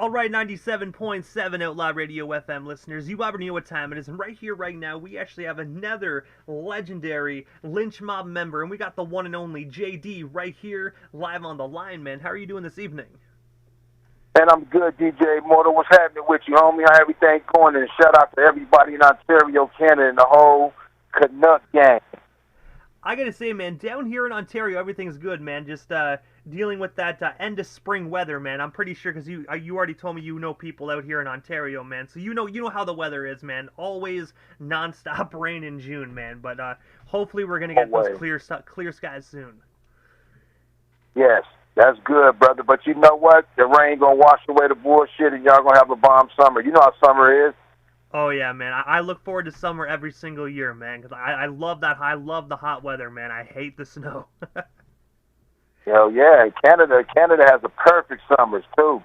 All right, 97.7 Outlaw Radio FM listeners, you already know what time it is, and right here, right now, we actually have another legendary Lynch Mob member, and we got the one and only J-Dee right here, live on the line, man. How are you doing this evening? And I'm good, DJ Mortal. What's happening with you, homie? How everything going? And shout out to everybody in Ontario, Canada, and the whole Canuck gang. I gotta say, man, down here in Ontario, everything's good, man. Just dealing with that end of spring weather, man. I'm pretty sure because you already told me you know people out here in Ontario, man. So you know how the weather is, man. Always nonstop rain in June, man. But hopefully we're gonna get those clear skies soon. Yes, that's good, brother. But you know what? The rain gonna wash away the bullshit, and y'all gonna have a bomb summer. You know how summer is. Oh yeah, man. I look forward to summer every single year, man. Because I love that. I love the hot weather, man. I hate the snow. Hell yeah, Canada has the perfect summers too.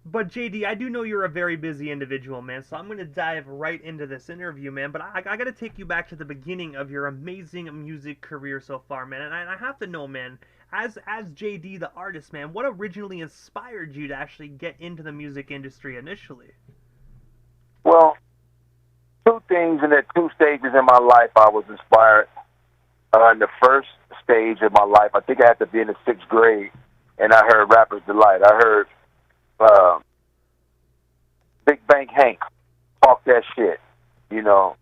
But JD, I do know you're a very busy individual, man. So I'm gonna dive right into this interview, man. But I gotta take you back to the beginning of your amazing music career so far, man. And I have to know, man. As J-Dee the artist, man, what originally inspired you to actually get into the music industry initially? Well, two things in the two stages in my life I was inspired. In the first stage of my life, I think I had to be in the 6th grade, and I heard Rapper's Delight. I heard Big Bank Hank talk that shit, you know.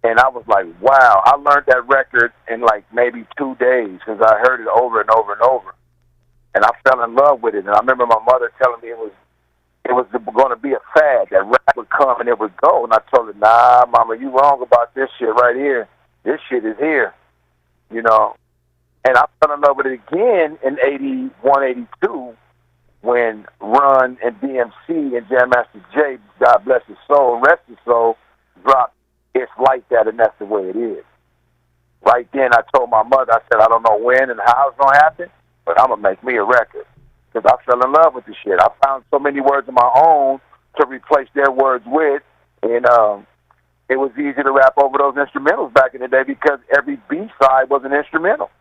And I was like, wow, I learned that record in like maybe 2 days because I heard it over and over and over. And I fell in love with it. And I remember my mother telling me it was going to be a fad, that rap would come and it would go. And I told her, nah, mama, you wrong about this shit right here. This shit is here, you know. And I fell in love with it again in 81, 82 when Run and DMC and Jam Master Jay, God bless his soul, rest his soul, dropped It's Like That, and that's the way it is. Right then, I told my mother, I said, I don't know when and how it's going to happen, but I'm going to make me a record. Because I fell in love with the shit. I found so many words of my own to replace their words with, and it was easy to rap over those instrumentals back in the day because every B-side was an instrumental.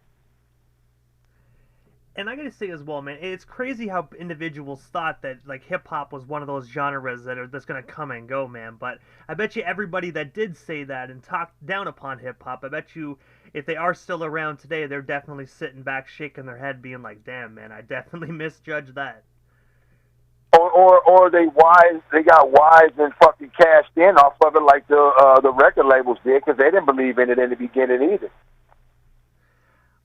And I gotta say as well, man, it's crazy how individuals thought that like hip hop was one of those genres that's gonna come and go, man. But I bet you everybody that did say that and talked down upon hip hop, I bet you if they are still around today, they're definitely sitting back, shaking their head, being like, "Damn, man, I definitely misjudged that." Or they got wise and fucking cashed in off of it like the record labels did because they didn't believe in it in the beginning either.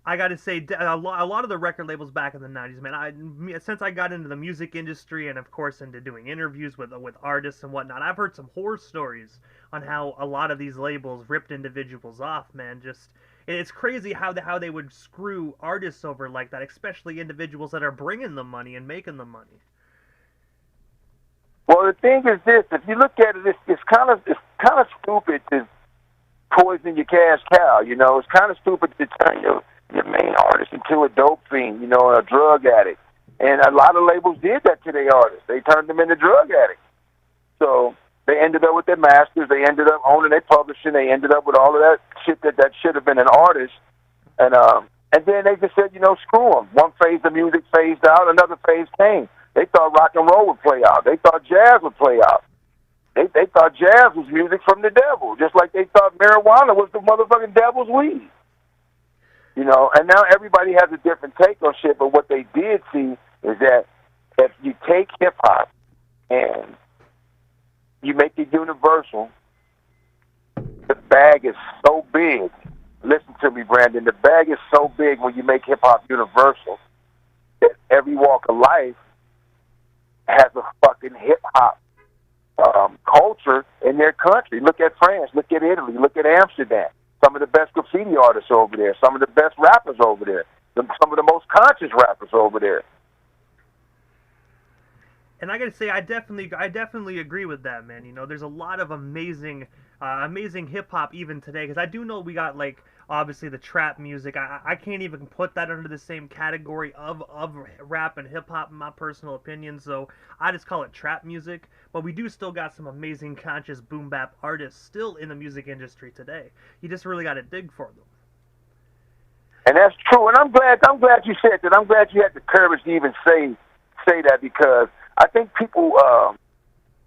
I got to say, a lot of the record labels back in the 90s, man, since I got into the music industry and, of course, into doing interviews with artists and whatnot, I've heard some horror stories on how a lot of these labels ripped individuals off, man. It's crazy how they would screw artists over like that, especially individuals that are bringing the money and making the money. Well, the thing is this, if you look at it, it's kind of stupid to poison your cash cow, you know. It's kind of stupid to turn your main artist into a dope fiend, you know, a drug addict. And a lot of labels did that to their artists. They turned them into drug addicts. So they ended up with their masters. They ended up owning their publishing. They ended up with all of that shit that should have been an artist. And then they just said, you know, screw them. One phase of music phased out. Another phase came. They thought rock and roll would play out. They thought jazz would play out. They thought jazz was music from the devil, just like they thought marijuana was the motherfucking devil's weed. You know, and now everybody has a different take on shit, but what they did see is that if you take hip-hop and you make it universal, the bag is so big. Listen to me, Brandon. The bag is so big when you make hip-hop universal that every walk of life has a fucking hip-hop culture in their country. Look at France. Look at Italy. Look at Amsterdam. Some of the best graffiti artists over there. Some of the best rappers over there. Some of the most conscious rappers over there. And I gotta say, I definitely agree with that, man. You know, there's a lot of amazing hip hop even today. Because I do know we got like obviously the trap music. I can't even put that under the same category of rap and hip hop in my personal opinion. So I just call it trap music. But we do still got some amazing conscious boom bap artists still in the music industry today. You just really got to dig for them. And that's true. And I'm glad you said that. I'm glad you had the courage to even say say that because I think people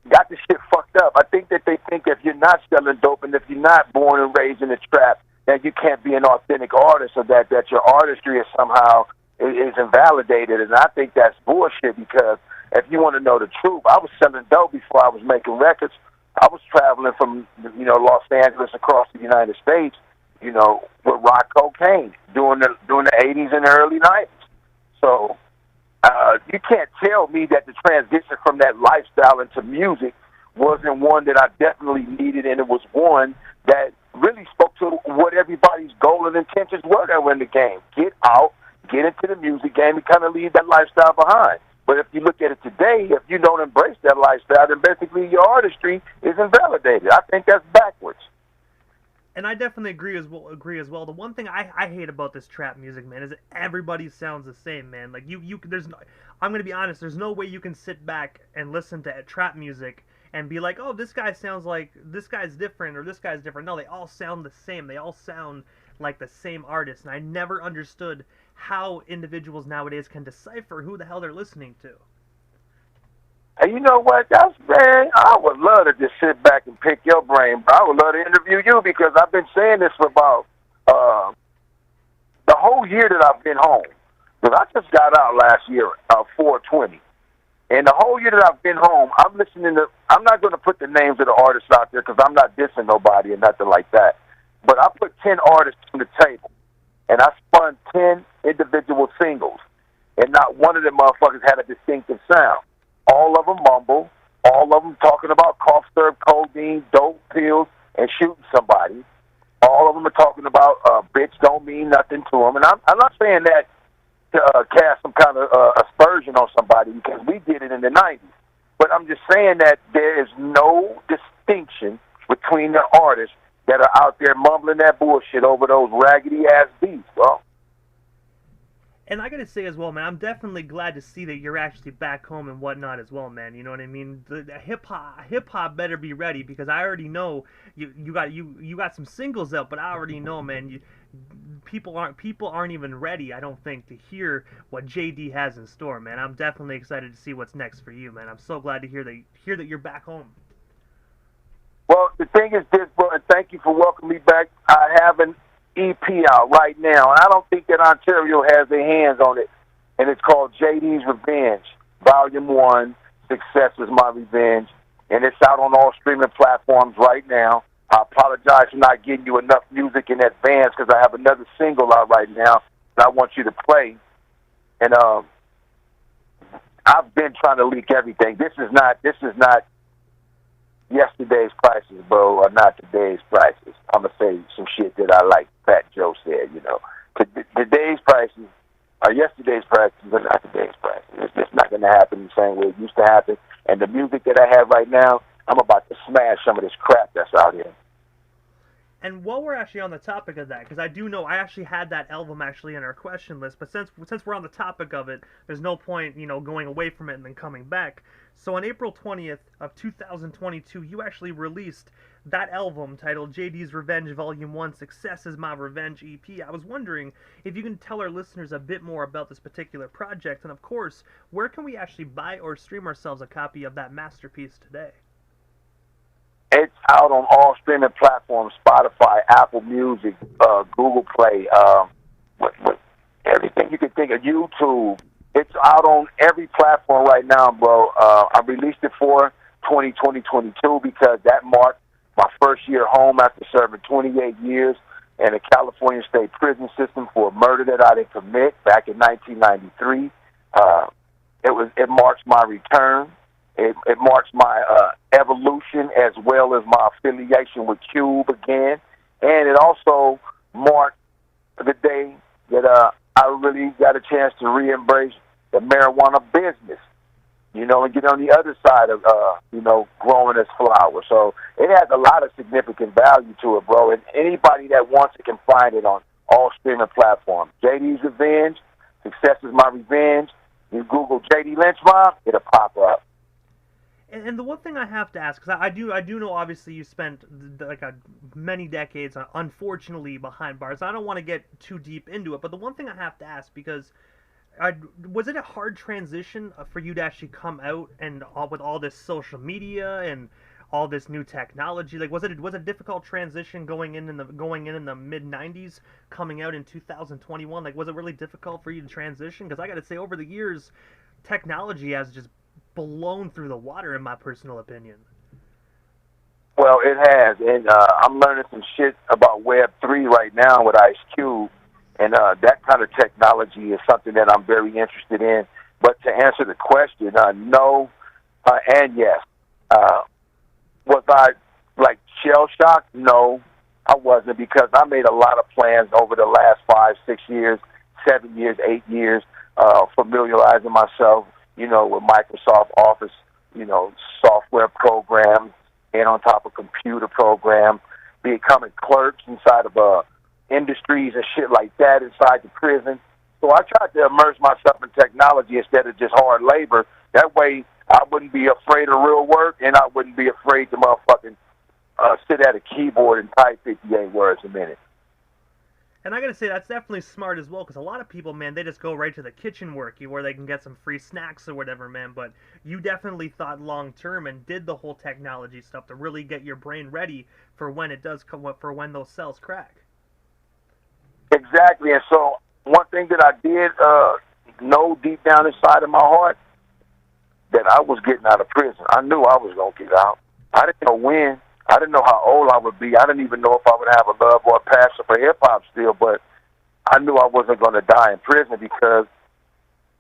got this shit fucked up. I think that they think if you're not selling dope and if you're not born and raised in the trap, that you can't be an authentic artist, or that your artistry is somehow is invalidated. And I think that's bullshit, because if you want to know the truth, I was selling dope before I was making records. I was traveling from, Los Angeles across the United States, with rock cocaine during the 80s and the early 90s. So you can't tell me that the transition from that lifestyle into music wasn't one that I definitely needed, and it was one that really spoke to what everybody's goal and intentions were that were in the game. Get out, get into the music game, and kind of leave that lifestyle behind. But if you look at it today, if you don't embrace that lifestyle, then basically your artistry is invalidated. I think that's backwards. And I definitely agree as well. The one thing I hate about this trap music, man, is that everybody sounds the same, man. Like I'm gonna be honest. There's no way you can sit back and listen to trap music and be like, oh, this guy's different, or this guy's different. No, they all sound the same. They all sound like the same artist. And I never understood how individuals nowadays can decipher who the hell they're listening to. And you know what? Man, I would love to just sit back and pick your brain, bro. I would love to interview you, because I've been saying this for about the whole year that I've been home. Because I just got out last year, 420. And the whole year that I've been home, I'm not going to put the names of the artists out there, because I'm not dissing nobody or nothing like that. But I put 10 artists on the table, and I spun 10 individual singles, and not one of them motherfuckers had a distinctive sound. All of them mumble, all of them talking about cough syrup, codeine, dope pills, and shooting somebody. All of them are talking about bitch don't mean nothing to them. And I'm not saying that to cast some kind of aspersion on somebody, because we did it in the 90s. But I'm just saying that there is no distinction between the artists that are out there mumbling that bullshit over those raggedy-ass beats, bro. And I gotta say as well, man, I'm definitely glad to see that you're actually back home and whatnot as well, man. You know what I mean? The hip hop better be ready, because I already know you got some singles out, but I already know, man, people aren't even ready, I don't think, to hear what J-Dee has in store, man. I'm definitely excited to see what's next for you, man. I'm so glad to hear that you're back home. Well, the thing is this, bro, and thank you for welcoming me back. I have an EP out right now, and I don't think that Ontario has their hands on it, and it's called J-Dee's Revenge, Volume 1, Success is My Revenge, and it's out on all streaming platforms right now. I apologize for not getting you enough music in advance, because I have another single out right now that I want you to play, and I've been trying to leak everything. This is not yesterday's prices, bro, or not today's prices. I'm going to say some shit that I like Fat Joe said, Today's prices are yesterday's prices, but not today's prices. It's just not going to happen the same way it used to happen. And the music that I have right now, I'm about to smash some of this crap that's out here. And while we're actually on the topic of that, because I do know I actually had that album actually in our question list, but since we're on the topic of it, there's no point, going away from it and then coming back. So on April 20th of 2022, you actually released that album titled J-Dee's Revenge Volume 1, Success is My Revenge EP. I was wondering if you can tell our listeners a bit more about this particular project, and of course, where can we actually buy or stream ourselves a copy of that masterpiece today? It's out on all streaming platforms: Spotify, Apple Music, Google Play, everything you can think of, YouTube. It's out on every platform right now, bro. I released it for 2022 because that marked my first year home after serving 28 years in a California state prison system for a murder that I didn't commit back in 1993. It marks my return. It marks my evolution, as well as my affiliation with Cube again. And it also marked the day that I really got a chance to re-embrace the marijuana business, and get on the other side of, growing this flower. So it has a lot of significant value to it, bro. And anybody that wants it can find it on all streaming platforms. J-Dee's Revenge, Success is My Revenge. You Google J-Dee Lench Mob, it'll pop up. And the one thing I have to ask, because I do know obviously you spent many decades, unfortunately, behind bars. I don't want to get too deep into it, but the one thing I have to ask, because uh, was it a hard transition for you to actually come out and with all this social media and all this new technology? Like, was it a difficult transition going in the mid '90s, coming out in 2021? Like, was it really difficult for you to transition? Because I got to say, over the years, technology has just blown through the water, in my personal opinion. Well, it has, and I'm learning some shit about Web3 right now with Ice Cube, and that kind of technology is something that I'm very interested in. But to answer the question, no and yes. Was I like shell shocked? No, I wasn't, because I made a lot of plans over the last 5, 6 years, 7 years, 8 years, familiarizing myself, with Microsoft Office, software programs, and on top of computer programs, becoming clerks inside of industries and shit like that inside the prison. So I tried to immerse myself in technology instead of just hard labor. That way I wouldn't be afraid of real work, and I wouldn't be afraid to motherfucking sit at a keyboard and type 58 words a minute. And I gotta say, that's definitely smart as well, because a lot of people, man, they just go right to the kitchen work, where they can get some free snacks or whatever, man. But you definitely thought long term and did the whole technology stuff to really get your brain ready for when it does come up, for when those cells crack. Exactly. And so one thing that I did know deep down inside of my heart, that I was getting out of prison. I knew I was going to get out. I didn't know when. I didn't know how old I would be. I didn't even know if I would have a love or a passion for hip-hop still, but I knew I wasn't going to die in prison, because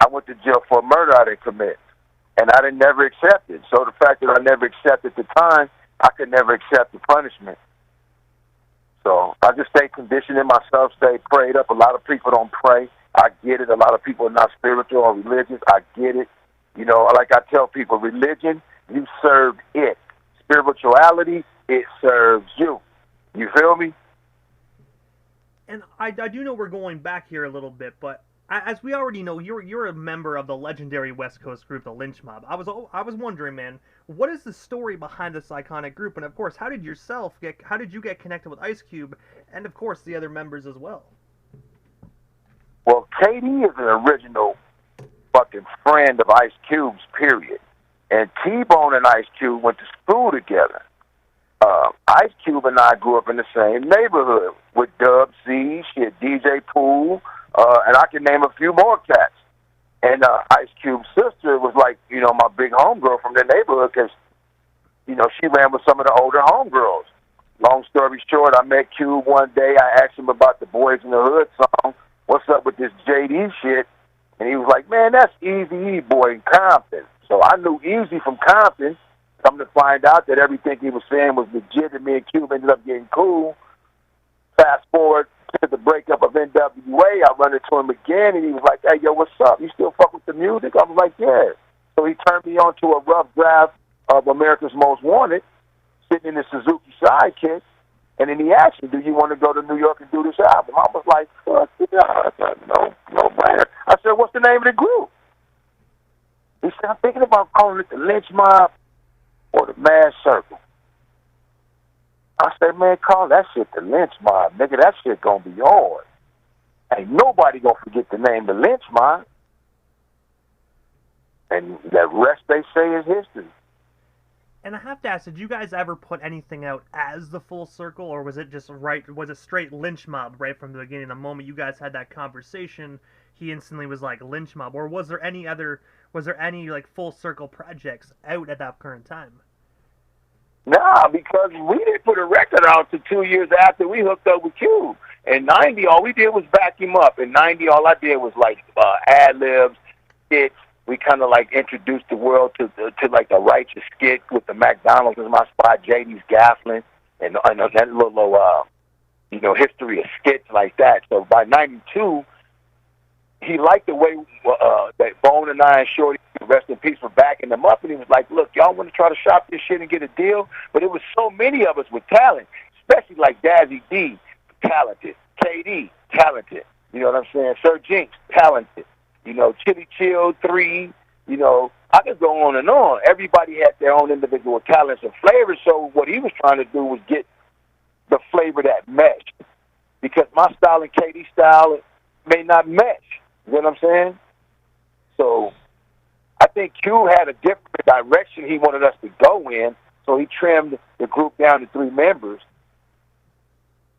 I went to jail for a murder I didn't commit, and I didn't never accept it. So the fact that I never accepted the time, I could never accept the punishment. So I just stay conditioning myself, stay prayed up. A lot of people don't pray. I get it. A lot of people are not spiritual or religious. I get it. Like I tell people, religion, you serve it. Spirituality, it serves you. You feel me? And I do know we're going back here a little bit, but as we already know, you're a member of the legendary West Coast group, the Lench Mob. I was wondering, man, what is the story behind this iconic group? And of course, how did you get connected with Ice Cube, and of course the other members as well? Well, J-Dee is an original fucking friend of Ice Cube's, period. And T-Bone and Ice Cube went to school together. Ice Cube and I grew up in the same neighborhood with Dub C, shit, DJ Pool, and I can name a few more cats. And Ice Cube's sister was like, my big homegirl from the neighborhood, because, she ran with some of the older homegirls. Long story short, I met Cube one day. I asked him about the Boys in the Hood song. What's up with this J-Dee shit? And he was like, man, that's Eazy-E boy in Compton. So I knew Easy from Compton. Come to find out that everything he was saying was legit, and me and Cube ended up getting cool. Fast forward to the breakup of NWA, I run into him again, and he was like, hey, yo, what's up? You still fuck with the music? I was like, yeah. So he turned me on to a rough draft of America's Most Wanted, sitting in the Suzuki Sidekick, and then he asked me, do you want to go to New York and do this album? I was like, fuck yeah. I said, no brainer. I said, what's the name of the group? He said, I'm thinking about calling it the Lench Mob or the Mad Circle. I said, man, call that shit the Lench Mob. Nigga, that shit gonna be hard. Ain't nobody gonna forget the name the Lench Mob. And the rest, they say, is history. And I have to ask, did you guys ever put anything out as the Full Circle, or was it straight Lench Mob right from the beginning? The moment you guys had that conversation, he instantly was like Lench Mob, or was there any like Full Circle projects out at that current time? Nah, because we didn't put a record out till 2 years after we hooked up with Cube. In 90, all we did was back him up. In 90, all I did was like ad-libs, skits. We kind of like introduced the world to like the Righteous skit with the McDonald's as my spot, J-Dee's Gafflin, and that little history of skits like that. So by 92, he liked the way that Bone and I and Shorty, rest in peace, were backing them up, and he was like, look, y'all want to try to shop this shit and get a deal? But it was so many of us with talent, especially like Dazzy D, talented, KD, talented, you know what I'm saying, Sir Jinx, talented, Chili Chill 3, I could go on and on. Everybody had their own individual talents and flavors, so what he was trying to do was get the flavor that meshed, because my style and KD style may not mesh. You know what I'm saying? So I think Q had a different direction he wanted us to go in, so he trimmed the group down to 3 members.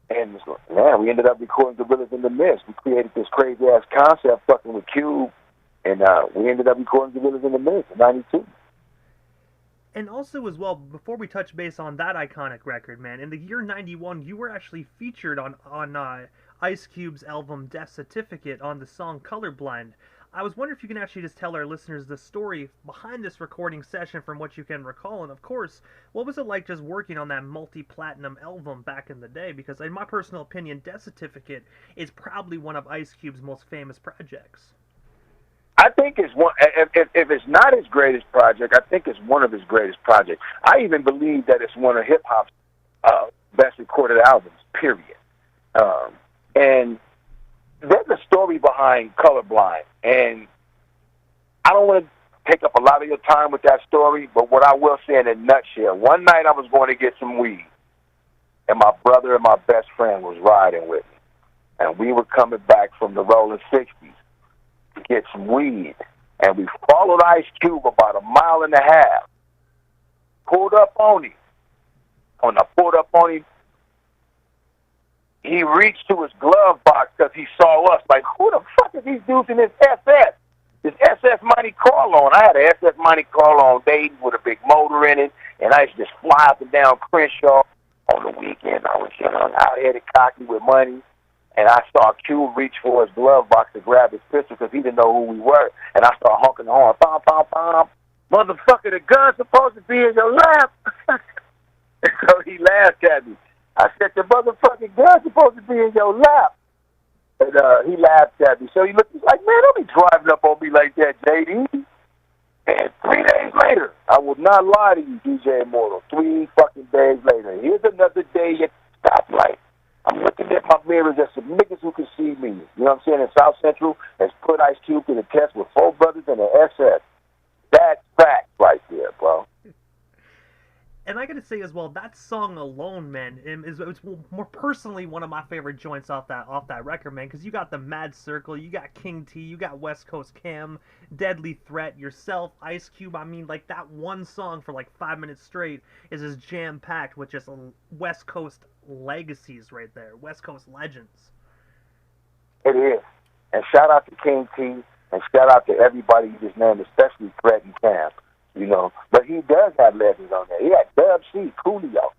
And man, we ended up recording Gorillas in the Mist. We created this crazy ass concept fucking with Cube, and we ended up recording Gorillas in the Mist in '92. And also, as well, before we touch base on that iconic record, man, in the year '91, you were actually featured on Ice Cube's album Death Certificate on the song Colorblind. I was wondering if you can actually just tell our listeners the story behind this recording session from what you can recall, and of course, what was it like just working on that multi-platinum album back in the day? Because in my personal opinion, Death Certificate is probably one of Ice Cube's most famous projects. I think it's one. If it's not his greatest project, I think it's one of his greatest projects. I even believe that it's one of hip hop's best recorded albums. Period. And there's a story behind Colorblind, and I don't want to take up a lot of your time with that story, but what I will say in a nutshell, one night I was going to get some weed, and my brother and my best friend was riding with me, and we were coming back from the Rolling 60s to get some weed, and we followed Ice Cube about 1.5 miles, pulled up on him. When I pulled up on him, he reached to his glove box because he saw us. Like, who the fuck is these dudes in this SS? This SS Monte Carlo. I had an SS Monte Carlo on Dayton with a big motor in it, and I used to just fly up and down Crenshaw on the weekend. I was young, out-headed, cocky with money, and I saw Q reach for his glove box to grab his pistol because he didn't know who we were, and I started honking the horn. Pom, pom, pom. Motherfucker, the gun's supposed to be in your lap. And so he laughed at me. I said, the motherfucking gun's supposed to be in your lap. And he laughed at me. So he looked, he's like, man, don't be driving up on me like that, J-Dee. And 3 days later, I will not lie to you, DJ Immortal. 3 fucking days later, here's another day at the stoplight. I'm looking at my mirrors at some niggas who can see me. You know what I'm saying? In South Central, has put Ice Cube to the test with 4 brothers and an SS. That's fact right there, bro. And I gotta say as well, that song alone, man, is more personally one of my favorite joints off that record, man. Because you got the Mad Circle, you got King T, you got West Coast Cam, Deadly Threat, yourself, Ice Cube. I mean, like that one song for like 5 minutes straight is just jam packed with just West Coast legacies right there, West Coast legends. It is, and shout out to King T, and shout out to everybody you just named, especially Threat and Cam. You know, but he does have legends on there. He had Dub C, Coolio.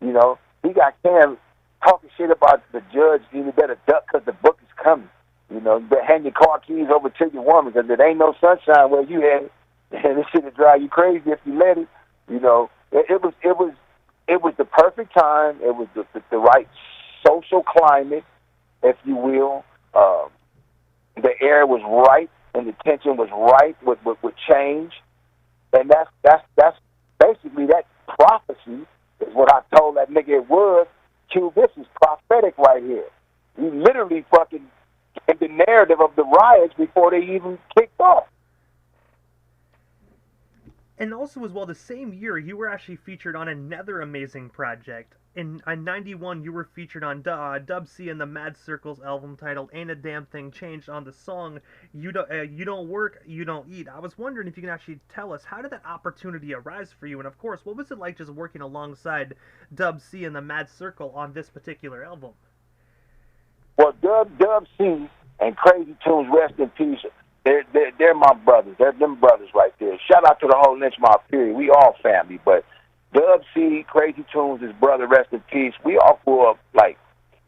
You know, he got Cam talking shit about the judge. You better duck because the book is coming. You know, you better hand your car keys over to your woman because there ain't no sunshine where you headed, and this shit will drive you crazy if you let it. You know, it was the perfect time. It was the right social climate, if you will. The air was right, and the tension was right with change. And that's basically that prophecy is what I told that nigga it was. Q, this is prophetic right here. You literally fucking gave the narrative of the riots before they even kicked off. And also as well, the same year, you were actually featured on another amazing project. In '91, you were featured on Dub C and the Mad Circle's album titled Ain't a Damn Thing Changed on the song You Don't Work, You Don't Eat. I was wondering if you can actually tell us, how did that opportunity arise for you? And of course, what was it like just working alongside Dub C and the Mad Circle on this particular album? Well, Dub C and Crazy Tunes, rest in peace. They're my brothers. They're them brothers right there. Shout out to the whole Lench Mob period. We all family, but Dub C, Crazy Tunes, his brother, rest in peace. We all grew up like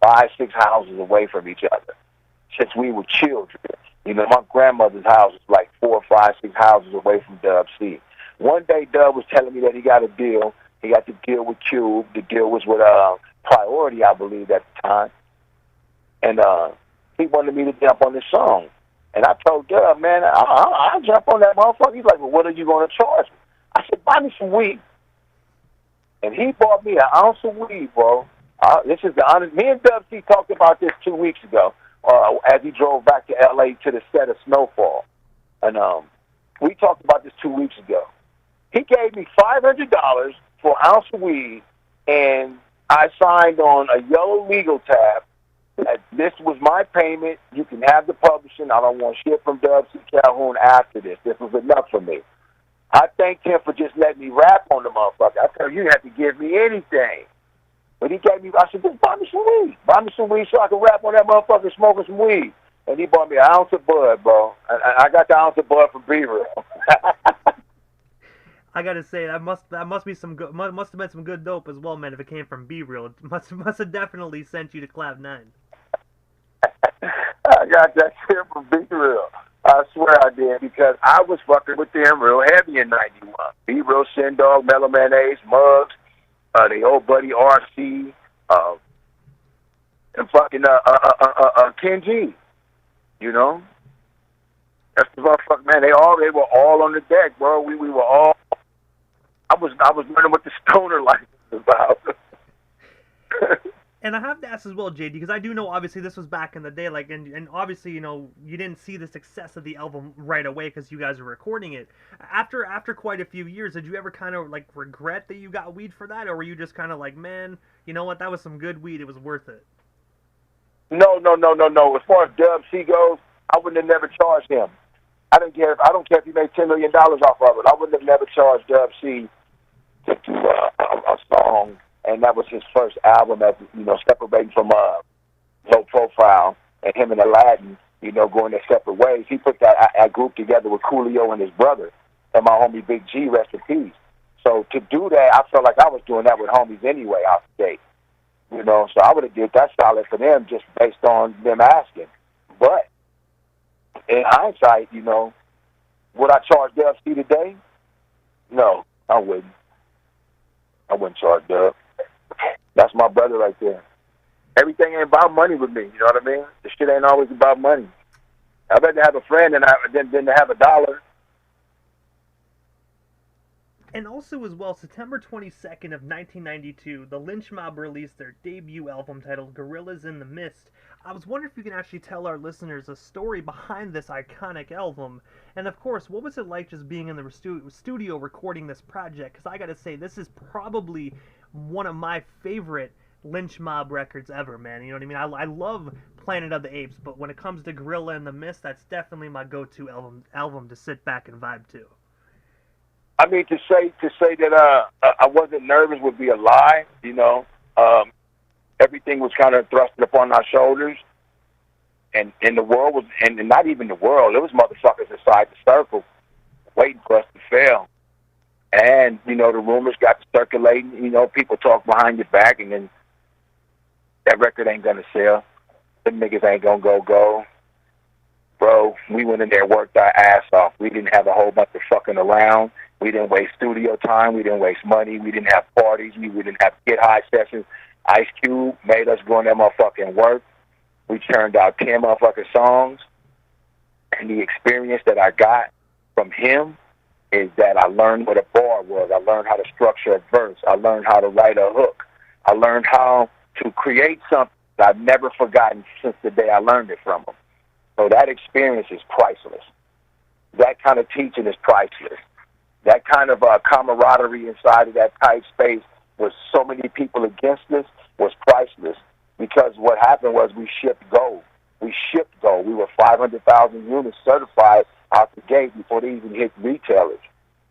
5, 6 houses away from each other since we were children. You know, my grandmother's house was like 4, 5, 6 houses away from Dub C. One day, Dub was telling me that he got a deal. He got the deal with Cube. The deal was with Priority, I believe, at the time. And he wanted me to jump on this song. And I told Dub, man, I'll jump on that motherfucker. He's like, well, what are you going to charge me? I said, buy me some weed. And he bought me an ounce of weed, bro. This is the honest. Me and Dub C talked about this 2 weeks ago as he drove back to L.A. to the set of Snowfall. And we talked about this 2 weeks ago. He gave me $500 for an ounce of weed, and I signed on a yellow legal tab This was my payment. You can have the publishing. I don't want shit from Dub C. Calhoun after this. This was enough for me. I thanked him for just letting me rap on the motherfucker. I told him, you didn't have to give me anything. But he gave me, I said, just buy me some weed. Buy me some weed so I can rap on that motherfucker smoking some weed. And he bought me an ounce of bud, bro. I got the ounce of bud from B-Real. I gotta say that must be some good, must have been some good dope as well, man. If it came from B-Real, it must have definitely sent you to Cloud 9. I got that shit from B-Real. I swear I did, because I was fucking with them real heavy in '91. B-Real, Sin Dog, Mellow Mayonnaise, Muggs, the old buddy RC, and fucking Ken G. You know, that's the motherfucker, man. They were all on the deck, bro. We were all. I was learning what the stoner life is about. And I have to ask as well, J-Dee, because I do know obviously this was back in the day, like, and obviously, you know, you didn't see the success of the album right away because you guys were recording it. After quite a few years, did you ever kind of like regret that you got weed for that, or were you just kind of like, man, you know what, that was some good weed, it was worth it? No. As far as Dub C goes, I wouldn't have never charged him. I don't care if he made $10 million off of it. I wouldn't have never charged Dub C to do a song. And that was his first album, as you know, separating from Low Profile, and him and Aladdin, you know, going their separate ways. He put that group together with Coolio and his brother, and my homie Big G, rest in peace. So to do that, I felt like I was doing that with homies anyway out the gate, you know. So I would have did that solid for them just based on them asking. But in hindsight, you know, would I charge Dub C today? No, I wouldn't. I wouldn't charge Dub. That's my brother right there. Everything ain't about money with me, you know what I mean? The shit ain't always about money. I'd rather have a friend than to have a dollar. And also as well, September 22nd of 1992, the Lench Mob released their debut album titled Gorillas in the Mist. I was wondering if you can actually tell our listeners a story behind this iconic album. And of course, what was it like just being in the studio recording this project? Because I gotta say, this is probably one of my favorite Lench Mob records ever, man. You know what I mean? I love Planet of the Apes, but when it comes to Gorilla in the Mist, that's definitely my go-to album to sit back and vibe to. I mean, to say that I wasn't nervous would be a lie. You know, everything was kind of thrusted upon our shoulders, and the world was, and not even the world. It was motherfuckers inside the circle waiting for us to fail. And you know, the rumors got circulating. You know, people talk behind your back, and then that record ain't gonna sell. Them niggas ain't gonna go. Bro, we went in there and worked our ass off. We didn't have a whole bunch of fucking around. We didn't waste studio time. We didn't waste money. We didn't have parties. We didn't have get high sessions. Ice Cube made us go in there motherfucking work. We churned out 10 motherfucking songs. And the experience that I got from him is that I learned what a bar was. I learned how to structure a verse. I learned how to write a hook. I learned how to create something that I've never forgotten since the day I learned it from him. So that experience is priceless. That kind of teaching is priceless. That kind of camaraderie inside of that tight space with so many people against us was priceless, because what happened was we shipped gold. We shipped gold. We were 500,000 units certified out the gate before they even hit retailers.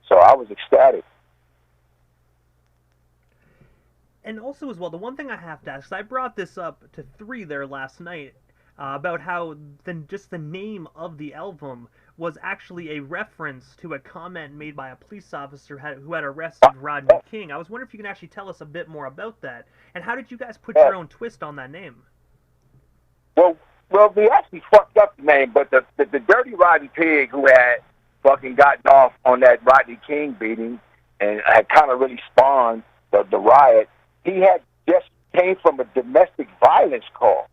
So I was ecstatic. And also as well, the one thing I have to ask, 'cause I brought this up to 3 there last night, about how just the name of the album was actually a reference to a comment made by a police officer who had arrested Rodney King. I was wondering if you can actually tell us a bit more about that, and how did you guys put your own twist on that name? Well, we actually fucked up the name, but the dirty Rodney Pig who had fucking gotten off on that Rodney King beating and had kind of really spawned the riot, he had just came from a domestic violence call.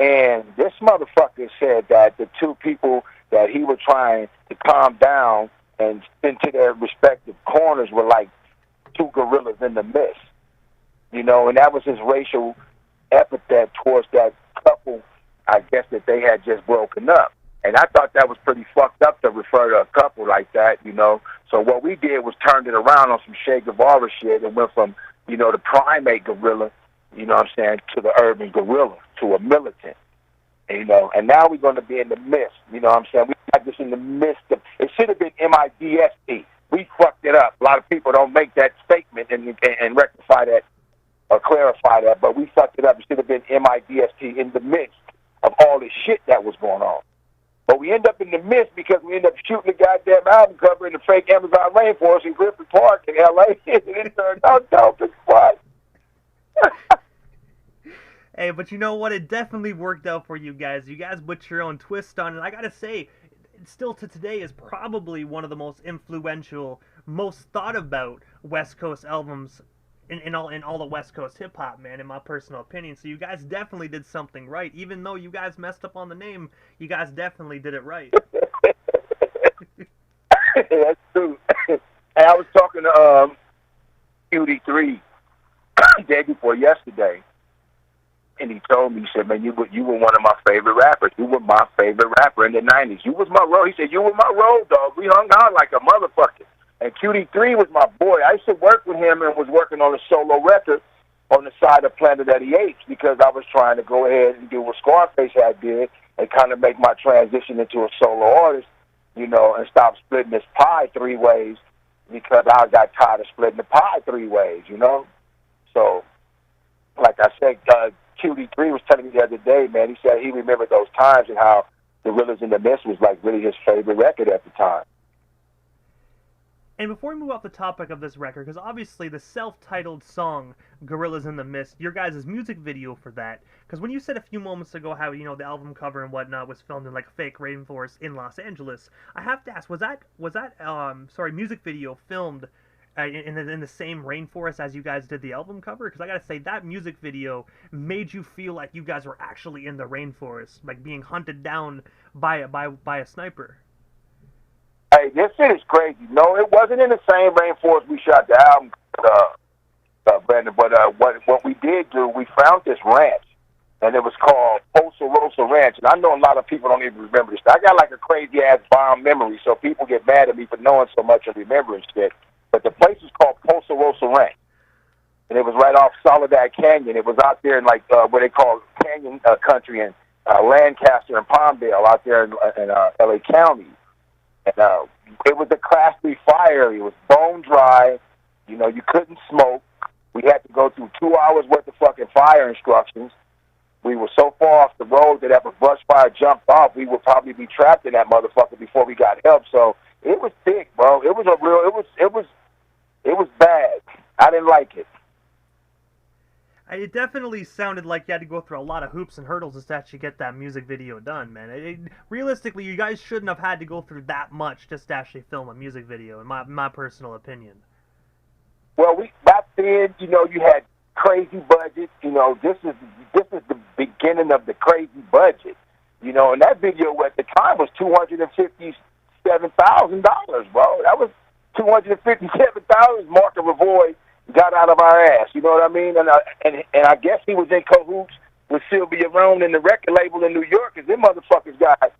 And this motherfucker said that the 2 people that he was trying to calm down and send to their respective corners were like 2 gorillas in the mist. You know, and that was his racial epithet towards that couple, I guess, that they had just broken up. And I thought that was pretty fucked up to refer to a couple like that, you know. So what we did was turned it around on some Che Guevara shit and went from, you know, the primate gorilla, you know what I'm saying, to the urban guerrilla, to a militant. You know, and now we're going to be in the midst. You know what I'm saying? We got this in the midst of. It should have been MIDST. We fucked it up. A lot of people don't make that statement and rectify that or clarify that, but we fucked it up. It should have been MIDST in the midst of all this shit that was going on. But we end up in the midst because we end up shooting the goddamn album cover in the fake Amazon rainforest in Griffith Park in L.A. and it turned out dope as fuck. Hey, but you know what? It definitely worked out for you guys. You guys put your own twist on it. I gotta say, still to today is probably one of the most influential, most thought about West Coast albums in all the West Coast hip hop, man, in my personal opinion. So you guys definitely did something right. Even though you guys messed up on the name, you guys definitely did it right. That's true. Hey, I was talking to QD3 day before yesterday. And he told me, he said, man, you were one of my favorite rappers. You were my favorite rapper in the 90s. You was my road. He said, you were my road dog. We hung out like a motherfucker. And QD3 was my boy. I used to work with him and was working on a solo record on the side of Planet of the Apes because I was trying to go ahead and do what Scarface had did and kind of make my transition into a solo artist, you know, and stop splitting this pie three ways because I got tired of splitting the pie three ways, you know. So, like I said, QD3 was telling me the other day, man, he said he remembered those times and how Gorillas in the Mist was like really his favorite record at the time. And before we move off the topic of this record, because obviously the self-titled song "Gorillas in the Mist," your guys' music video for that, because when you said a few moments ago how, you know, the album cover and whatnot was filmed in like a fake rainforest in Los Angeles, I have to ask, was that music video filmed in the same rainforest as you guys did the album cover? Because I gotta say, that music video made you feel like you guys were actually in the rainforest, like being hunted down by a sniper. Hey, this shit is crazy. No, it wasn't in the same rainforest we shot the album, Brandon. But what we did do, we found this ranch, and it was called Posa Rosa Ranch. And I know a lot of people don't even remember this. I got like a crazy ass bomb memory, so people get mad at me for knowing so much and remembering shit. But the place was called Posa Rosa Ranch, and it was right off Soledad Canyon. It was out there in like what they call Canyon Country in Lancaster and Palmdale, out there in L.A. County. And it was a Class 3 fire area. It was bone dry. You know, you couldn't smoke. We had to go through 2 hours worth of fucking fire instructions. We were so far off the road that if a brush fire jumped off, we would probably be trapped in that motherfucker before we got help. So it was thick, bro. It was it was bad. I didn't like it. It definitely sounded like you had to go through a lot of hoops and hurdles just to actually get that music video done, man. Realistically, you guys shouldn't have had to go through that much just to actually film a music video, in my personal opinion. Well, back then, you know, you had crazy budget. You know, this is the beginning of the crazy budget. You know, and that video at the time was $257,000, bro. That was $257,000. Mark Revoy got out of our ass, you know what I mean? And I guess he was in cahoots with Sylvia Rhone and the record label in New York, because them motherfuckers got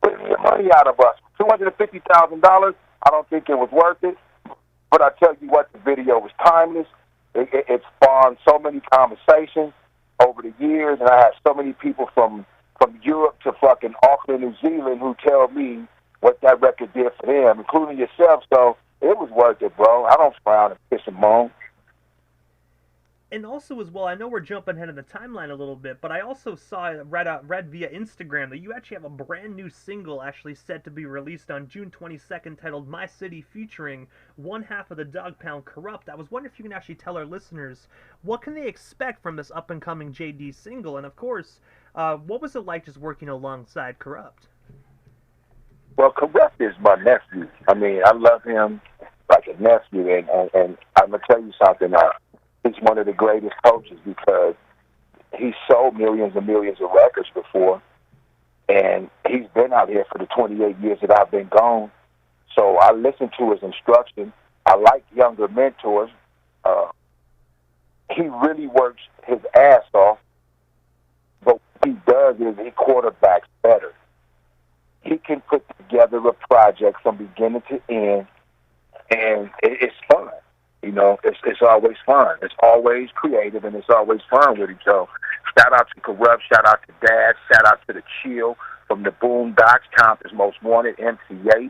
plenty of money out of us. $250,000, I don't think it was worth it. But I tell you what, the video was timeless. It spawned so many conversations over the years, and I have so many people from Europe to fucking Auckland, New Zealand, who tell me what that record did for them, including yourself. So it was worth it, bro. I don't frown and piss and moan. And also as well, I know we're jumping ahead of the timeline a little bit, but I also read via Instagram that you actually have a brand new single actually set to be released on June 22nd titled My City, featuring one half of the Dog Pound, Corrupt. I was wondering if you can actually tell our listeners what can they expect from this up-and-coming J-Dee single, and of course, what was it like just working alongside Corrupt? Well, Corrupt is my nephew. I mean, I love him like a nephew, and I'm going to tell you something. He's one of the greatest coaches because he sold millions and millions of records before, and he's been out here for the 28 years that I've been gone. So I listen to his instruction. I like younger mentors. He really works his ass off, but what he does is he quarterbacks better. He can put together a project from beginning to end, and it's fun. You know, it's always fun. It's always creative, and it's always fun with each other. Shout out to Corrupt. Shout out to Dad. Shout out to the Chill from the Boondocks, Compton's Most Wanted, MC8.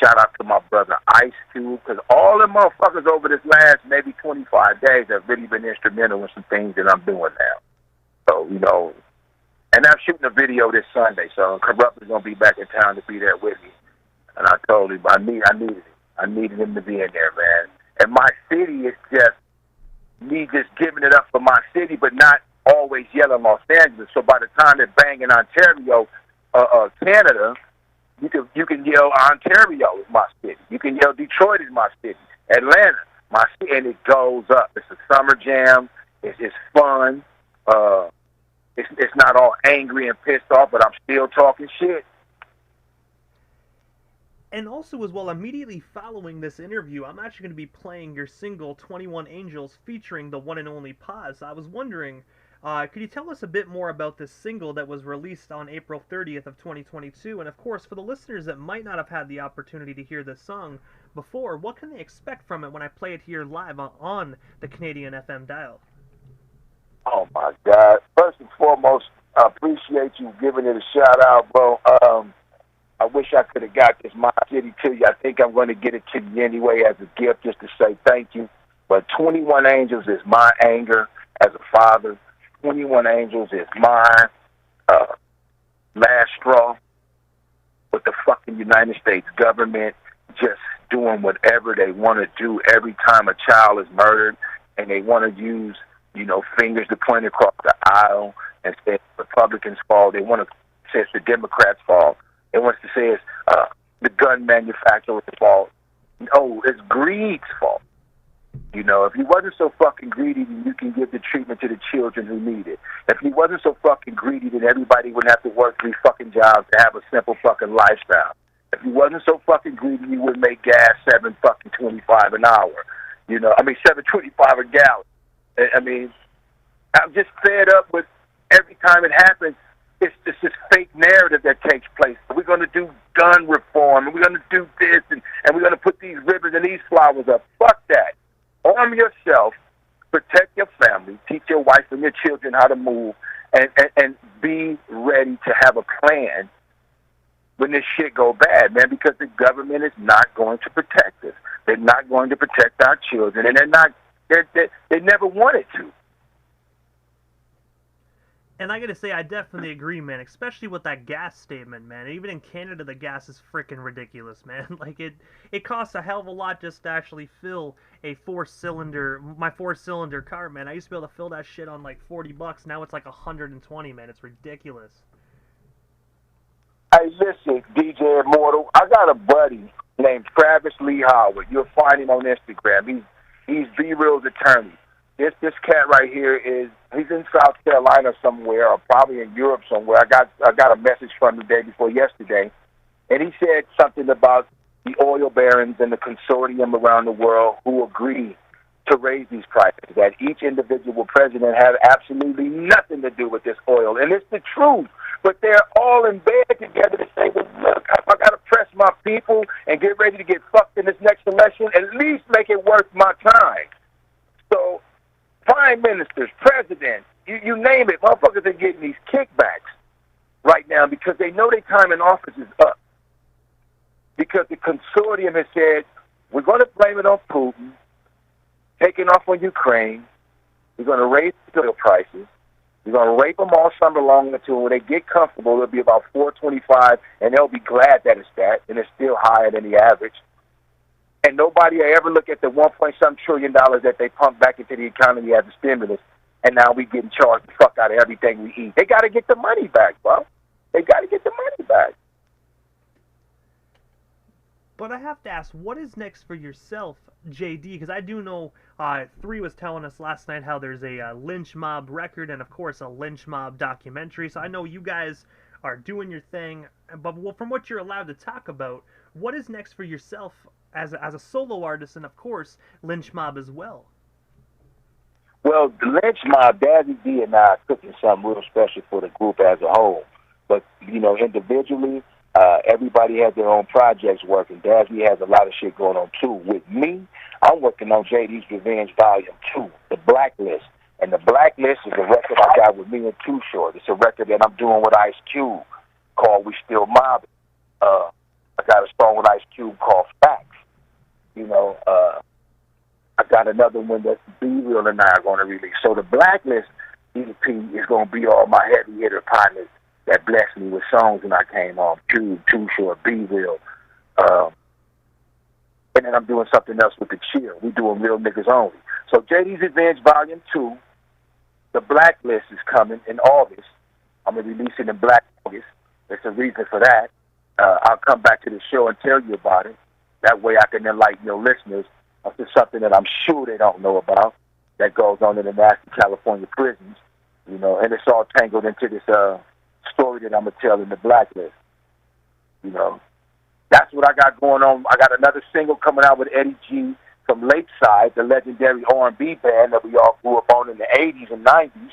Shout out to my brother Ice Cube, because all the motherfuckers over this last maybe 25 days have really been instrumental in some things that I'm doing now. So, you know, and I'm shooting a video this Sunday, so Corrupt is going to be back in town to be there with me. And I told him I needed it. I needed him to be in there, man. And my city is just me just giving it up for my city, but not always yelling Los Angeles. So by the time they're banging Ontario, Canada, you can yell Ontario is my city. You can yell Detroit is my city. Atlanta, my city, and it goes up. It's a summer jam. It's fun. It's not all angry and pissed off, but I'm still talking shit. And also, as well, immediately following this interview, I'm actually going to be playing your single 21 Angels featuring the one and only Paz. I was wondering, could you tell us a bit more about this single that was released on April 30th of 2022? And of course, for the listeners that might not have had the opportunity to hear this song before, what can they expect from it when I play it here live on the Canadian FM dial? Oh, my God. First and foremost, I appreciate you giving it a shout-out, bro. I wish I could have got this My City to you. I think I'm going to get it to you anyway as a gift just to say thank you. But 21 Angels is my anger as a father. 21 Angels is my last straw with the fucking United States government just doing whatever they want to do every time a child is murdered, and they want to use, you know, fingers to point across the aisle and say it's the Republicans' fault. They want to say it's the Democrats' fault. It wants to say it's the gun manufacturer's fault. No, it's greed's fault. You know, if he wasn't so fucking greedy, then you can give the treatment to the children who need it. If he wasn't so fucking greedy, then everybody wouldn't have to work 3 fucking jobs to have a simple fucking lifestyle. If he wasn't so fucking greedy, he would make gas $7.25 an hour. You know, I mean $7.25 a gallon. I mean, I'm just fed up with every time it happens. It's just this fake narrative that takes place. We're going to do gun reform, and we're going to do this, and we're going to put these ribbons and these flowers up. Fuck that. Arm yourself, protect your family, teach your wife and your children how to move, and be ready to have a plan when this shit go bad, man, because the government is not going to protect us. They're not going to protect our children, and they never wanted to. And I gotta say, I definitely agree, man, especially with that gas statement, man. Even in Canada, the gas is freaking ridiculous, man. Like, it costs a hell of a lot just to actually fill my 4-cylinder car, man. I used to be able to fill that shit on like $40. Now it's like 120, man. It's ridiculous. Hey, listen, DJ Immortal, I got a buddy named Travis Lee Howard. You'll find him on Instagram. He's B-Real's attorney. This cat right here he's in South Carolina somewhere, or probably in Europe somewhere. I got a message from him the day before yesterday, and he said something about the oil barons and the consortium around the world who agree to raise these prices, that each individual president had absolutely nothing to do with this oil. And it's the truth. But they're all in bed together to say, well, look, if I got to press my people and get ready to get fucked in this next election, at least make it worth my time. So prime ministers, presidents, you name it, motherfuckers are getting these kickbacks right now because they know their time in office is up. Because the consortium has said, we're going to blame it on Putin, taking off on Ukraine, we're going to raise oil prices, we're going to rape them all summer long until when they get comfortable, it'll be about $4.25, and they'll be glad that it's that, and it's still higher than the average. And nobody will ever look at the $1.some trillion that they pump back into the economy as a stimulus, and now we getting charged the fuck out of everything we eat. They got to get the money back, bro. They got to get the money back. But I have to ask, what is next for yourself, J-Dee? Because I do know 3 was telling us last night how there's a Lynch Mob record and, of course, a Lynch Mob documentary. So I know you guys are doing your thing. But from what you're allowed to talk about, what is next for yourself as a solo artist and, of course, Lynch Mob as well? Well, the Lynch Mob, J-Dee and I are cooking something real special for the group as a whole. But, you know, individually, Everybody has their own projects working. Dazzy has a lot of shit going on too. With me, I'm working on J-Dee's Revenge Volume 2, The Blacklist. And The Blacklist is a record I got with me and Too Short. It's a record that I'm doing with Ice Cube called We Still Mobbing. I got a song with Ice Cube called Facts. You know, I got another one that B Real and I are going to release. So The Blacklist EP is going to be all my heavy hitter partners that blessed me with songs when I came on. Cube, Too Short, B Real. And then I'm doing something else with The Chill. We doing Real Niggas Only. So J-Dee's Revenge Volume 2, The Blacklist is coming in August. I'm going to release it in Black August. There's a reason for that. I'll come back to the show and tell you about it. That way I can enlighten your listeners of something that I'm sure they don't know about that goes on in the nasty California prisons, you know, and it's all tangled into this story that I'm going to tell in The Blacklist. You know, that's what I got going on. I got another single coming out with Eddie G from Lakeside, the legendary R&B band that we all grew up on in the 80s and 90s,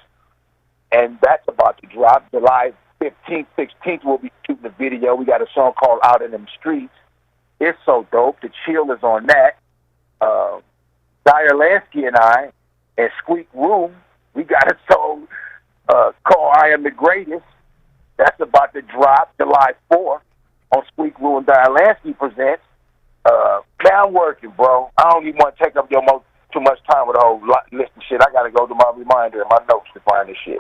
and that's about to drop. July 15th, 16th, we'll be shooting a video. We got a song called Out in Them Streets. It's so dope. The Chill is on that. Dyer Lansky and I and Squeak Room, we got a song called I Am the Greatest. That's about to drop July 4th on Squeak Room and Dyer Lansky Presents. Man, I'm working, bro. I don't even want to take up too much time with the whole list of shit. I got to go to my reminder and my notes to find this shit.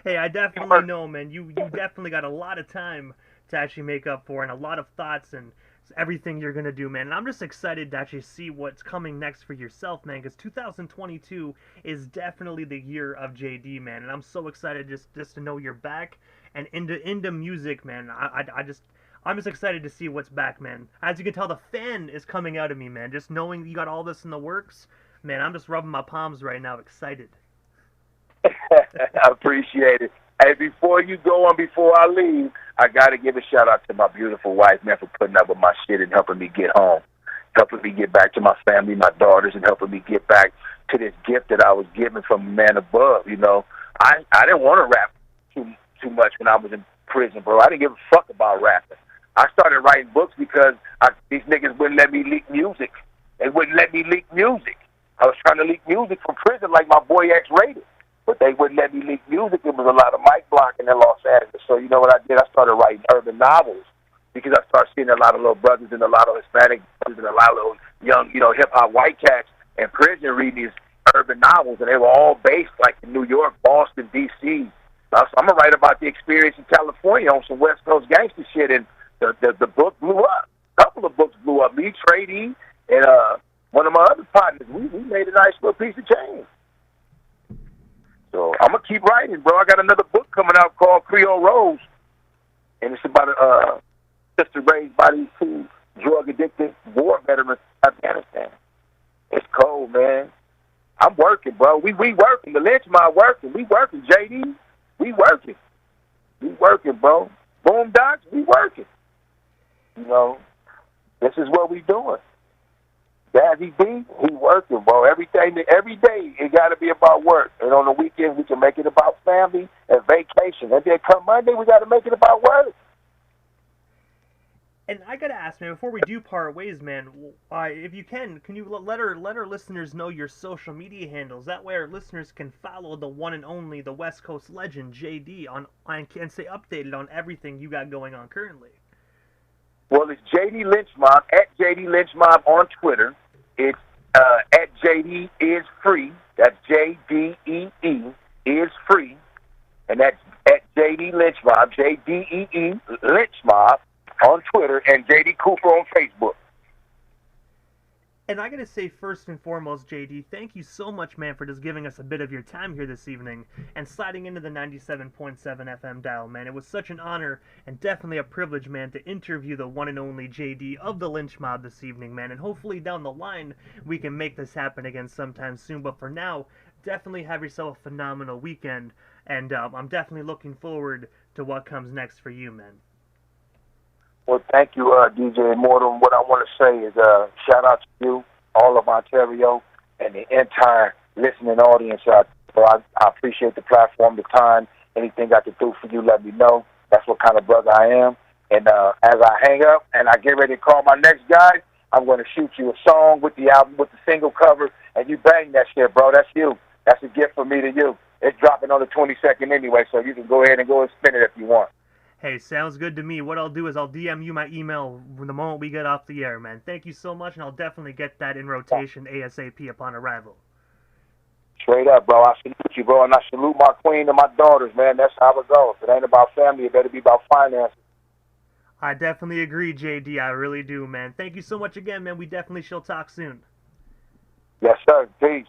Hey, I definitely know, man. You definitely got a lot of time to actually make up for and a lot of thoughts and everything you're going to do, man. And I'm just excited to actually see what's coming next for yourself, man, because 2022 is definitely the year of J-Dee, man. And I'm so excited just to know you're back and into music, man. I'm just excited to see what's back, man. As you can tell, the fan is coming out of me, man. Just knowing you got all this in the works, man, I'm just rubbing my palms right now, excited. I appreciate it. Hey, before you go on, before I leave, I got to give a shout-out to my beautiful wife, man, for putting up with my shit and helping me get home, helping me get back to my family, my daughters, and helping me get back to this gift that I was given from a man above, you know. I didn't want to rap too much when I was in prison, bro. I didn't give a fuck about rapping. I started writing books because these niggas wouldn't let me leak music. They wouldn't let me leak music. I was trying to leak music from prison like my boy X-Rated. But they wouldn't let me leak music. It was a lot of mic blocking in Los Angeles. So you know what I did? I started writing urban novels because I started seeing a lot of little brothers and a lot of Hispanic brothers and a lot of little young, you know, hip-hop white cats in prison reading these urban novels. And they were all based like in New York, Boston, D.C. So I'm going to write about the experience in California on some West Coast gangster shit. And the book blew up. A couple of books blew up. Me, J-Dee, and one of my other partners, we made a nice little piece of change. So I'm going to keep writing, bro. I got another book coming out called Creole Rose, and it's about a sister raised by these two drug-addicted war veterans in Afghanistan. It's cold, man. I'm working, bro. We working. The Lench mob working. We working, J-Dee. We working. We working, bro. Boondocks, we working. You know, this is what we doing. Dazzy D, he working, bro. Every day, it got to be about work. And on the weekends, we can make it about family and vacation. And then come Monday, we got to make it about work. And I got to ask, man, before we do part ways, man, if you can you let our listeners know your social media handles? That way our listeners can follow the one and only, the West Coast legend, J-Dee, and stay updated on everything you got going on currently. Well, it's J-Dee Lench Mob, at J-Dee Lench Mob on Twitter. It's at J-Dee is free. That's J-D-E-E is free. And that's at J-Dee Lench Mob, J-D-E-E Lench Mob on Twitter, and J-Dee Cooper on Facebook. And I gotta say, first and foremost, J-Dee, thank you so much, man, for just giving us a bit of your time here this evening and sliding into the 97.7 FM dial, man. It was such an honor and definitely a privilege, man, to interview the one and only J-Dee of the Lench Mob this evening, man. And hopefully down the line we can make this happen again sometime soon. But for now, definitely have yourself a phenomenal weekend, and I'm definitely looking forward to what comes next for you, man. Well, thank you, DJ Immortal. What I want to say is shout out to you, all of Ontario, and the entire listening audience. So I appreciate the platform, the time. Anything I can do for you, let me know. That's what kind of brother I am. And as I hang up and I get ready to call my next guy, I'm going to shoot you a song with the album, with the single cover, and you bang that shit, bro. That's you. That's a gift from me to you. It's dropping on the 22nd anyway, so you can go ahead and go and spin it if you want. Hey, sounds good to me. What I'll do is I'll DM you my email the moment we get off the air, man. Thank you so much, and I'll definitely get that in rotation ASAP upon arrival. Straight up, bro. I salute you, bro, and I salute my queen and my daughters, man. That's how it goes. If it ain't about family, it better be about finances. I definitely agree, J-Dee. I really do, man. Thank you so much again, man. We definitely shall talk soon. Yes, sir. Peace.